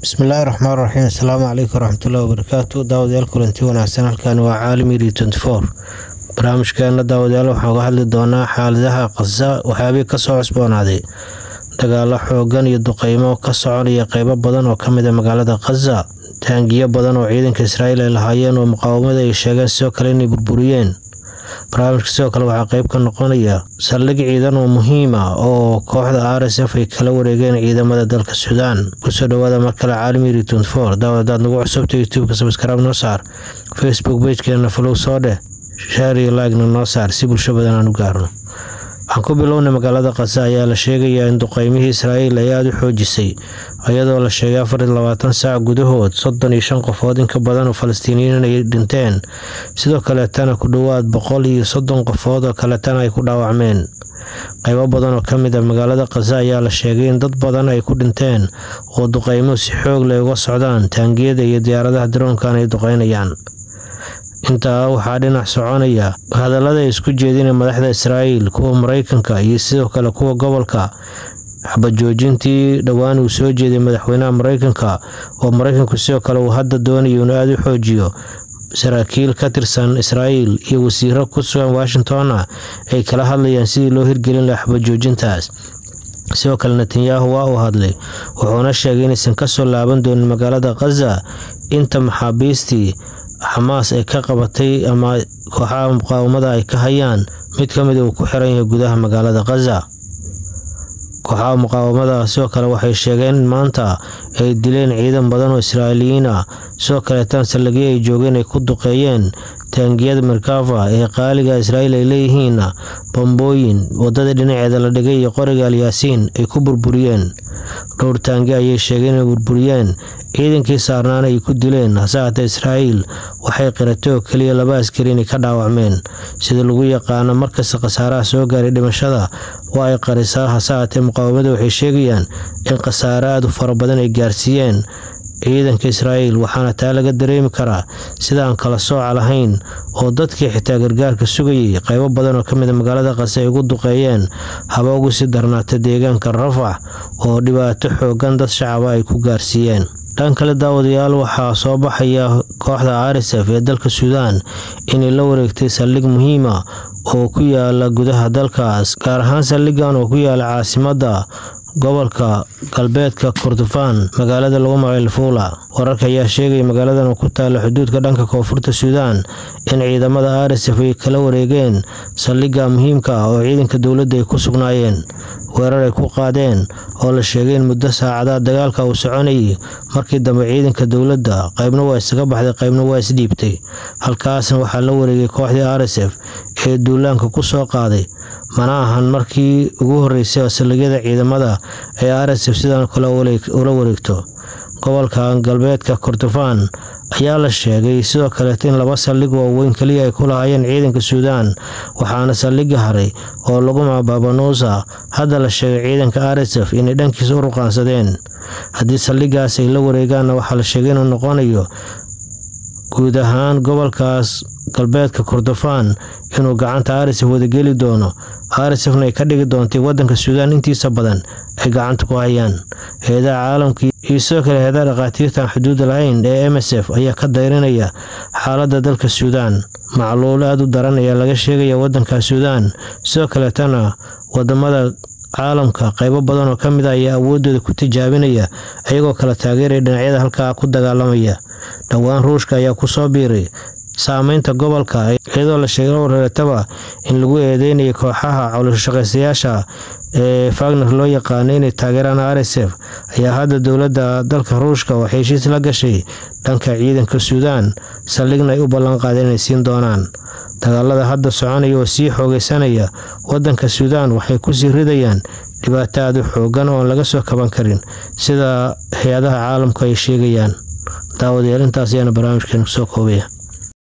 Bismillahirrahmanirrahim. Assalamu alaykum warahmatullahi wabarakatuh. Daawadayaal kulanti wanaagsan halkan waa Caalami 24. Barnaamijkeena daawadayaal waxaan uga hadli doonaa xaaladaha Gaza waxyaabay ka soo cusboonaaday dagaalo xoogan iyo duqeymo ka soconaya qaybo badan oo kamid ah magaalada Gaza. Taangiyo badan oo ciidanka Israa'iil ay lahaayeen oo muqaawamada ay sheegeen sidoo kale inay burburiyeen. barnaamijka sidoo kale waxaa qayb ka noqonaya saldhig ciidan oo muhiim ah oo kooxda RSF ay kala wareegeen ciidamada dalka Suudaan. Kusoo dhawaada markale Caalami 24. daawadaad nagu cusubta YouTube-ka subscribe noo saar, Facebook page-keena follow soo dheh, share iyo like noo saar si bulsho badan aan u gaarno. waxaan ku bilownay magaalada Gaza ayaa la sheegayaa in duqeymihii Israa'iil ay aad u xoojisay iyadoo la sheegay 24 saac gudahood 35 qofood in ka badan oo Falastiiniyiin ay dhinteen, sidoo kale tan ku dhawaad 130 qofood oo kale tan ay ku dhaawacmeen. qaybo badan oo kamid ah magaalada Gaza ayaa la sheegay in dad badan ay ku dhinteen oo duqeymo si xoog leh uga socdaan taangiyada iyo diyaaradaha droonka ay duqeynayaan. inta waxaa dhinac soconaya hadallada ay isku jeedinayaan madaxda Israa'iil, kuwa Mareykanka iyo sidoo kale kuwa gobolka. xabad joojintii dhawaan uu soo jeeday madaxweynaha Mareykanka oo Mareykanku sidoo kale uu hadda doonayo inuu aad u xoojiyo saraakiil ka tirsan Israa'iil iyo wasiiro ku sugan Washington ay kala hadlayaan sidii loo hirgelin lahaa xabad joojintaas. sidoo kale Netanyahu waa uu hadlay wuxuuna sheegay inaysan ka soo laaban doonin magaalada Gaza inta maxaabiistii Hamas ay ka qabatay ama kooxaha muqaawamada ay ka hayaan mid kamid uu ku xiran yahay gudaha magaalada Gaza. kooxaha muqaawamada sidoo kale waxay sheegeen maanta ay dileen ciidan badan oo Israa'iiliyiin ah, sidoo kale tan saldhigyo ay joogeen ay ku duqeeyeen taangiyada Merkava ee qaaliga Israa'iil ay leeyihiin bombooyin wadada dhinaceeda la dhigay iyo qoriga Al-Yaasiin ay ku burburiyeen. dhowr taangi ayay sheegeen inay burburiyeen ciidankii saarnaana ay ku dileen. hasaata Israa'iil waxay qiratay oo kaliya 2 askari inay ka dhaawacmeen. sida lagu yaqaan markasta khasaaraha soo gaaray dhimashada waa ay qarisaa. hasaata muqaawamada waxay sheegayaan in khasaare aad u fara badan ay gaarsiiyeen ciidanka Israa'iil, waxaana taa laga dareemi karaa sida aan kala sooc lahayn oo dadkii xitaa gargaarka sugayay qaybo badan oo kamid ah magaalada Gaza ay ugu duqeeyeen haba ugu sii darnaatay deegaanka Rafah oo dhibaato xoogan dad shacab ay ku gaarsiiyeen. dhan kale daawadayaal waxaa soo baxaya kooxda RSF ee dalka Suudaan inay la wareegtay saldhig muhiim ah oo ku yaala gudaha dalkaas, gaar ahaan saldhigan oo ku yaala caasimadda gobolka galbeedka Kordofan magaalada lagu magacaabo Fuula. wararka ayaa sheegay magaaladan ku taala xuduudka dhanka koonfurta Suudaan in ciidamada RSF ay kala wareegeen saldhigga muhiimka ah oo ciidanka dawladda ay ku sugnaayeen. weerar ay ku qaadeen oo la sheegay in muddo saacadaha dagaalka uu soconayay, markii dambe ciidanka dawladda qaybna waa isaga baxday qaybna waa isdhiibtay. halkaasna waxaa la wareegay kooxdii RSF ee duulaanka ku soo qaaday. mana ahan markii ugu horeysay saldhigyada ciidamada ee RSF sidaan kale ula wareegto. gobolka galbeedka Kordofan ayaa la sheegay sidoo kale in 2 saldhig oo weyn kaliya ay ku lahaayeen ciidanka Suudaan, waxaana saldhigga haray oo lagu magacaabo Nuusa hadda la sheegay ciidanka RSF inay dhankiisa u ruqaansadeen. haddii saldhiggaas ay la wareegaan waxaa la sheegay inuu noqonayo guud ahaan gobolkaas galbeedka Kordofan inuu gacanta RSF wada geli doono. RSFna ay ka dhigi doontay wadanka Suudaan intiisa badan ay gacanta ku hayaan. hay'adaha caalamka iyo sidoo kale hay'adaha dhaqaatiirta aan xuduud lahayn ee MSF ayaa ka dayrinaya xaaladda dalka Suudaan. macluul aad u daran ayaa laga sheegaya wadanka Suudaan. sidoo kale tan wadamada caalamka qaybo badan oo kamid ah ayaa awoodooda ku tijaabinaya ayagoo kala taageeraya dhinacyada halka ku dagaalamaya. dhawaan Ruushka ayaa ku soo biiray saameynta gobolka iyadoo la sheegay oo reetaba in lagu eedeynayo kooxaha calool-shaqaystayaasha ee Wagner loo yaqaan inay taageeraan RSF. ayaa hadda dawladda dalka Ruushka waxay heshiis la gashay dhanka ciidanka Suudaan, saldhigna ay u ballan qaadeen inay siin doonaan. dagaalada hadda soconaya oo sii xoogaysanaya wadanka Suudaan waxay ku sii ridayaan dhibaato aad u xoogan oo laga soo kaban karin sida hay'adaha caalamku ay sheegayaan. daawadayaal intaas ayaan barnaamijkan soo koobaya.